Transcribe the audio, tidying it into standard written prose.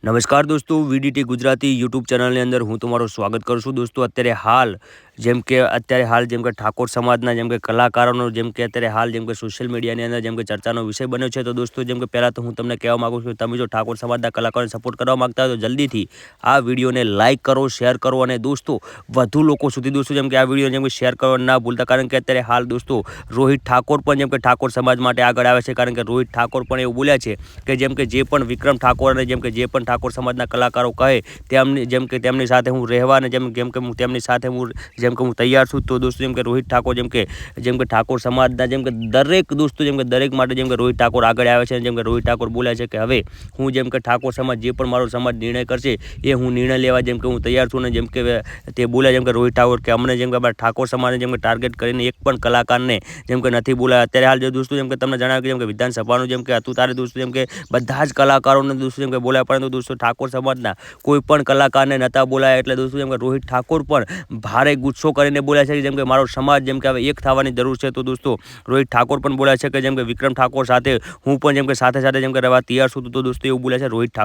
નમસ્કાર દોસ્તો, VDT Gujarati YouTube ચેનલની અંદર હું તમારું સ્વાગત કરું છું. દોસ્તો અત્યારે હાલ જેમ કે ઠાકોર સમાજના કલાકારોનો અત્યારે હાલ સોશિયલ મીડિયાની અંદર ચર્ચાનો વિષય બન્યો છે. તો દોસ્તો પહેલાં તો હું તમને કહેવા માગું છું કે તમે જો ઠાકોર સમાજના કલાકારોને સપોર્ટ કરવા માગતા હોય તો જલ્દીથી આ વિડીયોને લાઇક કરો, શેર કરો અને દોસ્તો વધુ લોકો સુધી દોસ્તો આ વિડીયો શેર કરવાનું ના ભૂલતા. કારણ કે અત્યારે હાલ દોસ્તો રોહિત ઠાકોર પણ ઠાકોર સમાજ માટે આગળ આવે છે. કારણ કે રોહિત ઠાકોર પણ એવું બોલ્યા છે કે જે પણ વિક્રમ ઠાકોર અને જે પણ ઠાકોર સમાજના કલાકારો કહે તેમની સાથે હું રહેવા અને હું તેમની સાથે હું તૈયાર છું. તો દોસ્તો રોહિત ઠાકોર ઠાકોર સમાજના દરેક દોસ્તો દરેક માટે રોહિત ઠાકોર આગળ આવે છે. રોહિત ઠાકોર બોલ્યા છે કે હવે હું ઠાકોર સમાજ જે પણ મારો સમાજ નિર્ણય કરશે એ હું નિર્ણય લેવા હું તૈયાર છું. અને તે બોલ્યા રોહિત ઠાકોર કે અમને અમારા ઠાકોર સમાજને ટાર્ગેટ કરીને એક પણ કલાકારને નથી બોલાયા. અત્યારે હાલ જો દોસ્તો તમને જણાવ્યું કે વિધાનસભાનું હતું ત્યારે દોસ્તો બધા જ કલાકારોને દોસ્તો બોલાયા, પરંતુ દોસ્તો ઠાકોર સમાજના કોઈ પણ કલાકારને નહોતા બોલાયા. એટલે દોસ્તો રોહિત ઠાકોર પણ ભારે ગુસ્સો કરીને બોલ્યા છે કે મારો સમાજ હવે એક થવાની જરૂર છે. તો દોસ્તો રોહિત ઠાકોર પણ બોલ્યા છે કે વિક્રમ ઠાકોર સાથે હું પણ સાથે રહેવા તૈયાર છું. તો દોસ્તો એવું બોલ્યા છે રોહિત ઠાકોર.